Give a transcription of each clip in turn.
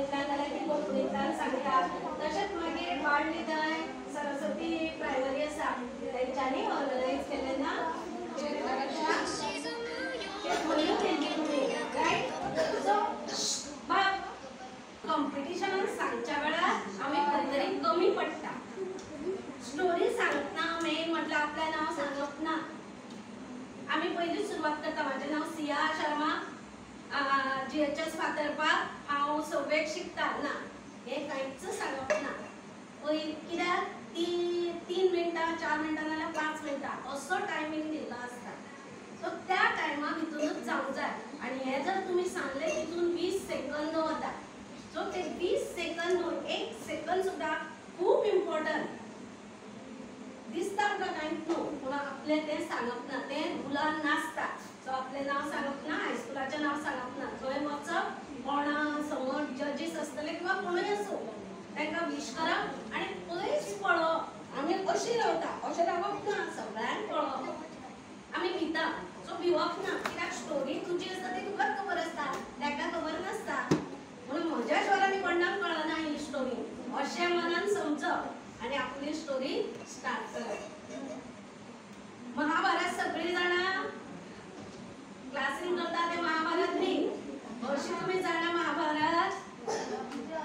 कोंकणीतल्यान जाल्यार ती कोंकणीतल्यान सांगता तशेंच मागीर बाळनिधय सरस्वती प्रायमरी आसा तेंच्यांनी ऑर्गनायज केले ना कॉम्पिटिशनान सांगच्या वेळार आमी खंय तरी कमी पडटा स्टोरी सांगतना मेन म्हटल्यार आपलें नांव सांगप ना आमी पयलीं सुरवात करता म्हाजें नांव सिया शर्मा GHS फातर्पा हांव 6वेक शिकता ना हें कांयच सांगप ना कित्याक 3 मिनटां 4 मिनटां नाल्यार 5 मिनटां असो टायमींग दिल्लो आसता सो त्या टायमा भितरूनच जावंक जाय आनी हें जर तुमी सांगलें तितून 20 सेकंद वता सो ते 20 सेकंद 1 सेकंद सुद्दां खूब इम्पॉर्टंट दिसता आमकां कांयच न्हू पूण आपलें तें सांगप ना तें रुलान नासता सो आपलें नांव सांगप ना हायस्कुलाचें नांव सांगप ना थंय वचप कोणा समोर जजीस आसतले किंवा कोणूय आसूं तांकां विश करप आनी पयस पळोवप आमी अशीं रावता अशें रावप ना सगळ्यांक पळोवप आमी भिता सो भिवप ना कित्याक स्टोरी तुजी आसता ती तुकाच खबर आसता ताका खबर नासता म्हणून म्हज्या स्वरांनी कोणाक कळना ही स्टोरी अशें मनान समजप आनी आपली स्टोरी स्टार्ट करप महाभारत सगळीं जाणां क्लासीन करता ते महाभारत न्ही अशीं तुमी जाणा महाभारत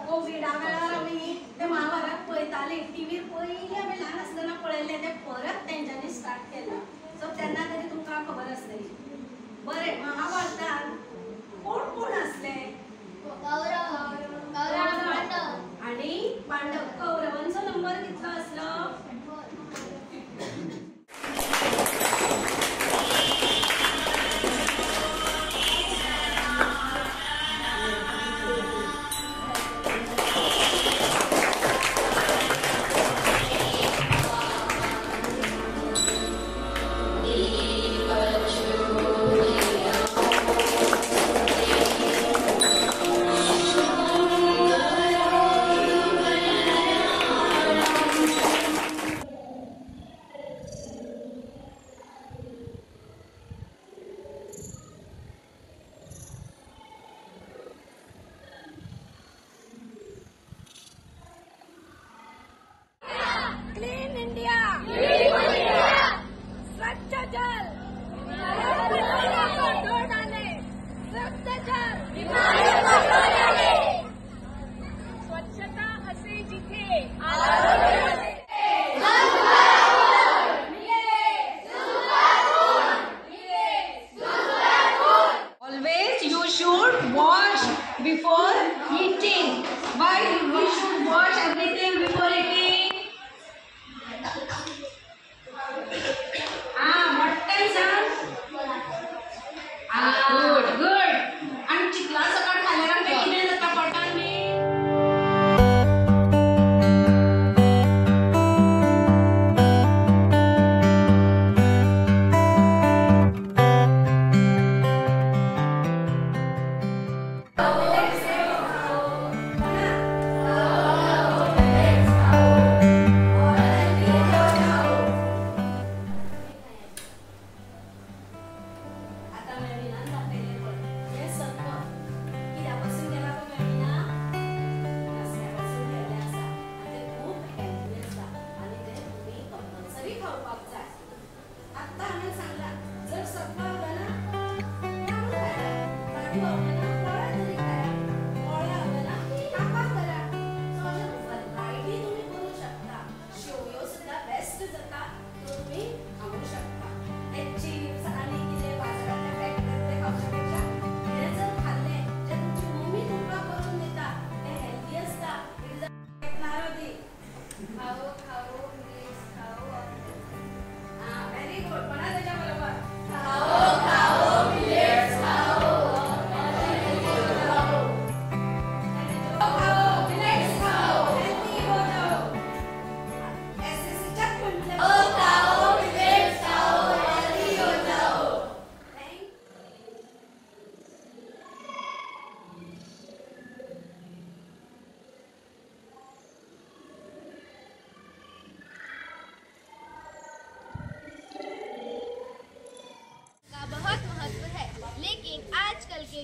कोविडा वेळार आमी ते महाभारत पळयतालीं टीव्हीर पयलीं आमी ल्हान आसतना पळयल्ले ते परत तेंच्यांनी स्टार्ट केला सो तेन्ना तरी तुमकां खबर आसतली बरें महाभारतान कोण कोण आसले आणि पांडव कौरवांचो नंबर कितलो आसलो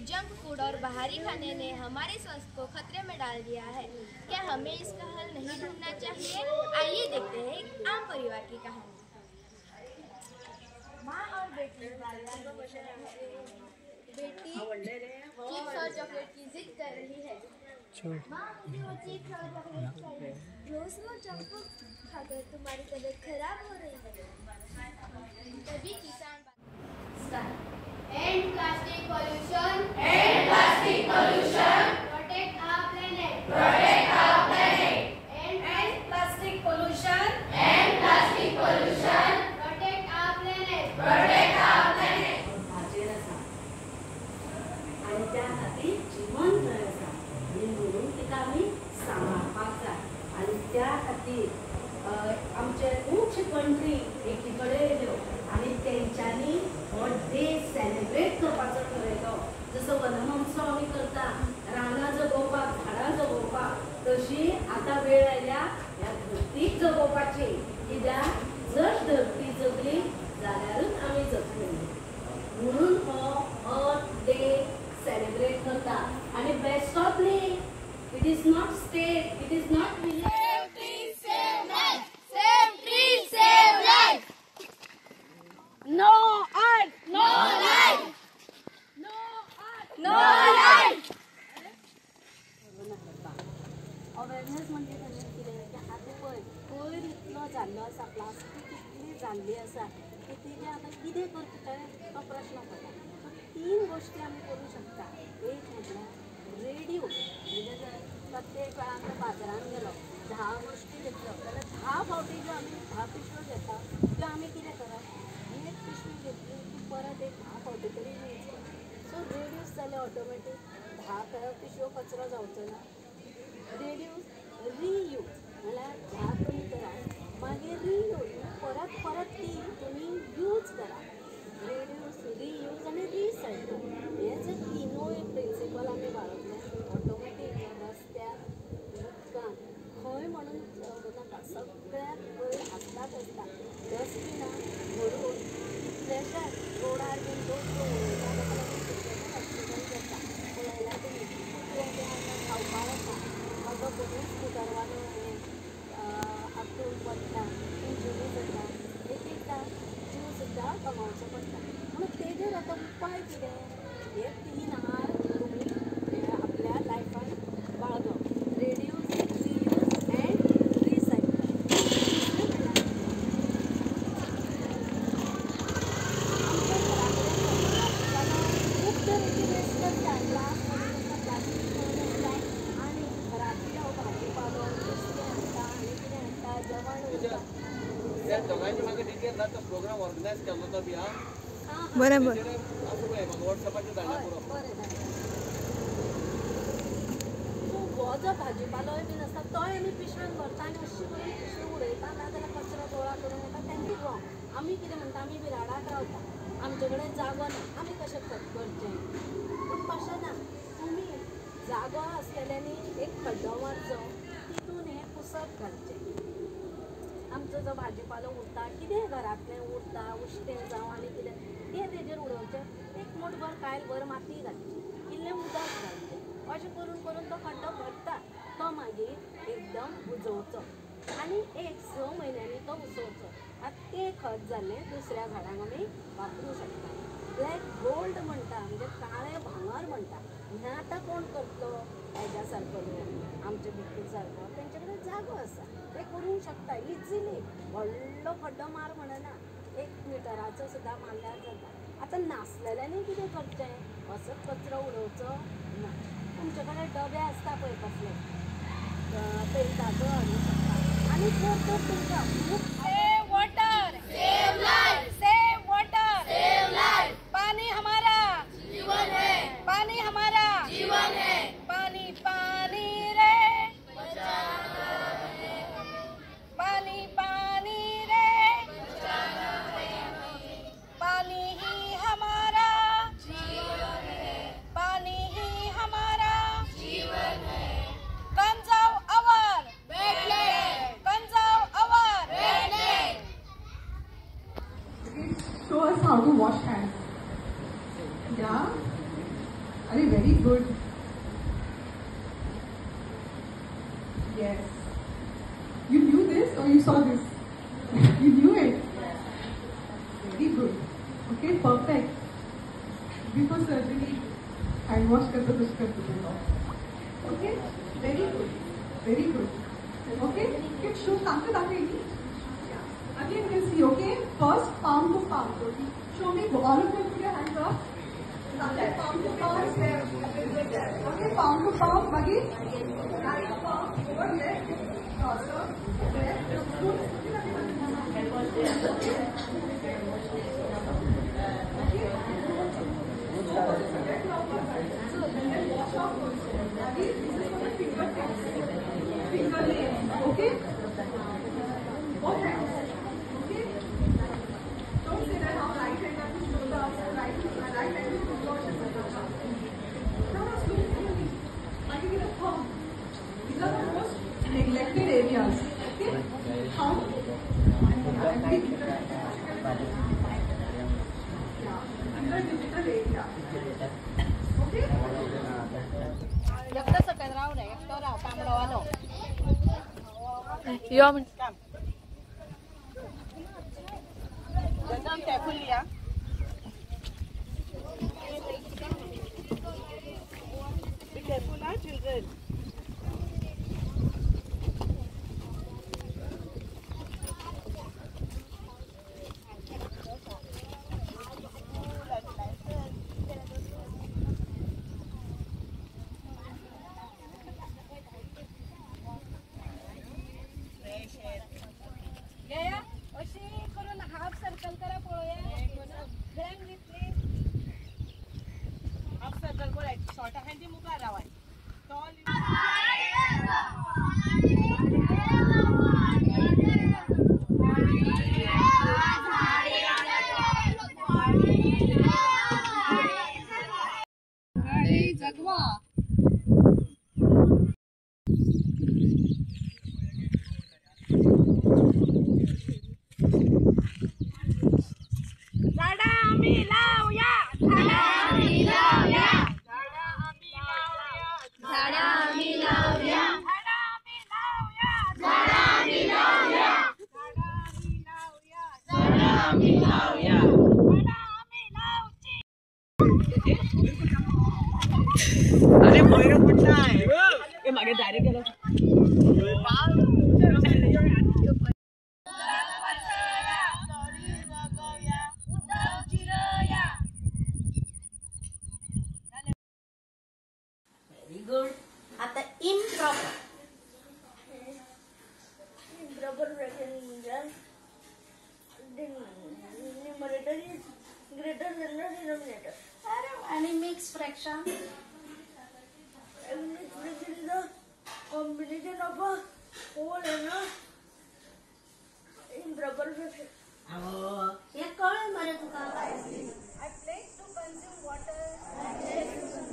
जंक फूड और बाहरी खाने ने हमारे स्वास्थ्य को खतरे में डाल दिया है। क्या हमें इसका हल नहीं ढूंढना चाहिए? आइए देखते हैं एक आम परिवार की कहानी। माँ और बेटी चिप्स और चॉकलेट की जिद कर रही है। माँ, मुझे वो चिप्स और चॉकलेट चाहिए। रोज जंक फूड खाकर तुम्हारी तबीयत खराब हो रही है। तभी किसान End plastic pollution. End plastic pollution. Protect our planet. Protect our planet. End plastic pollution. End plastic pollution. Protect our planet. Protect our planet. आणि त्या खातीर जिवंत आसा आनी म्हणून तिका आमी सांबाळपाक जाय आनी त्या खातीर आमचे खुबशे कंट्री एकी कडेन येयल्यो आनी तेंच्यांनी हो डे सेलिब्रेट करपाचो ठरयलो. जसो वनमहोत्सव आमी करता, रानां जगोवपाक, झाडां जगोवपाक, तशी आतां वेळ आयल्या ह्या धरतीक जगोवपाची. कित्याक जर धरती जगली जाल्यारूच आमी जगतलीं. म्हणून हो अर्थ डे सेलिब्रेट करता. आनी best ऑफली it is not state, it is not village. No earth, no life. No earth, no life. Awareness म्हणजे कितें की आतां पयर इतलो जाल्लो आसा, प्लास्टीक इतली जाल्ली आसा की तेजे आतां कितें करतले तो प्रश्न पडटा. सो 3 गोश्टी आमी करूं शकता. एक म्हटल्यार रेडिओ, म्हणजे जर प्रत्येक वेळा आमी बाजारांत गेलो 10 गोश्टी घेतल्यो जाल्यार 10 फावटी ज्यो आमी 10 पिशव्यो घेता त्यो आमी कितें करप, एक पिशवी घेतली की परत एक 10 फावटी तरी न्हयचो. सो रेड्यूस जाले ऑटोमॅटीक 10 पिशव्यो कचरो जावचो ना. रेड्यूस रियूज म्हळ्यार 10 तुमी करा, मागीर रियूज परत परत ती तुमी यूज करा. रेड्यूस, रियूज आनी रिसायकल हे जर तिनूय प्रिंसिपल आमी बाळगले ऑटोमॅटीक रस्त्यार, उदकान खंय म्हणून नाका सगळ्यात पयर आसताच आसता डस्टबिनां भरून कितलेशेच रोडार बीन लोक उडयता, ताका लागून कितलेशेच एक्सिडंट जाता. पळयला तुमी कितें आतां खावपाक येता, म्हाका कोणूय स्कुटरवालो हातून पडटा, इंजुरी जाता, एक एकदां जीव सुद्दां गमावचो पडटा. म्हणून तेजेर आतां उपाय कितें? हे 3 आर तुमी आपल्या लायफान बाळगप. Reduce, reuse and recycle. खूब तरेची वेस्ट आसता, ग्लास प्लास्टीक आसता आनी घरांतली हांव भाजीपालो नुस्तें हाडटा आनी कितें हाडटा, जेवण उरता. त्या दोगांयची म्हाका डिटेल जाता प्रोग्राम ऑर्गनायज केल्लो तो बी बरोबर. असो पळय म्हाका वॉट्सॅपाचेर धाडला पुरो. हो जो भाजीपालोय बीन आसता तोय आमी पिशवेन भरता आनी अशी करून पिशवी उडयता, नाजाल्यार कचरो गोळा करून येता. तेंची रॉंग. आमी कितें म्हणटा, आमी बिराडाक रावता, आमचे कडेन जागो ना, आमी कशें करचें? पूण तशें ना. तुमी जागो आसलेल्यांनी एक खड्डो मारचो, तितून हें कुसप घालचें. आमचो जो भाजीपालो उरता, कितें घरांतलें उरता, उश्टें जावं आनी कितें तें तेजेर उडोवचें. एक मुठभर कायलभर माती घालची, इल्लें उदक घालचें. अशें करून करून तो खड्डो भरता. तो मागीर एकदम बुजोवचो आनी एक 6 म्हयन्यांनी तो उसोवचो. आतां तें खत जाल्लें दुसऱ्या झाडांक आमी वापरूं शकता. ब्लॅक गोल्ड म्हणटा, म्हणजे काळें भांगर म्हणटा. हें आतां कोण करतलो? हेज्या सारको लोक, आमचे बिट्टू सारको, तेंचे कडेन जागो आसा, ते करूंक शकता इजिली. व्हडलो खड्डो मार म्हणना, 1 मिटराचो सुद्दां मारल्यार जाता. आतां नासलेल्यांनी कितें करचें? असोच कचरो उडोवचो ना. तुमचे कडेन डबे आसता पळय कसले, पेंटाचो हाडूंक शकता. आनी जर तर तुमकां save water, save life, save water, save life. पानी हमारा जीवन है, पानी हमारा जीवन है. पानी पानी रे बचाना है, पानी पानी रे बचाना है. पानी ही हमारा जीवन है, पानी ही हमारा जीवन है. कंजाव अवर, कंजाव अवर, Yes. You knew this or you saw this? You knew it? Very good. Okay, perfect. Before surgery, hand wash करतो कुछ करतो तुम. Okay, very good. Very good. Okay, get show something दाखवेगी. Again, we'll see. Okay, first palm to palm. Okay, show me all of them. Put your hands up. Palm to palm. Okay, palm to palm. Again, right palm over left. Crosser. Left. Good. Okay? Both hands. Okay? Don't say that how right hand has to show the right hand is to wash it. No, slowly. I give it a thumb. These are the most neglected areas. Okay? Thumb. Under digital area. Okay? या म्हण Come carefully, yeah. Be careful, huh, children. अरे मोयरा कुठला आहे हे मागे direct गेला Very good. आता improper. Improper fraction means the numerator is greater than the denominator. Any mixed fraction. And mixed fraction is a combination of a whole and a improper fraction. हे कळलं बरं तुका? I pledge to consume water.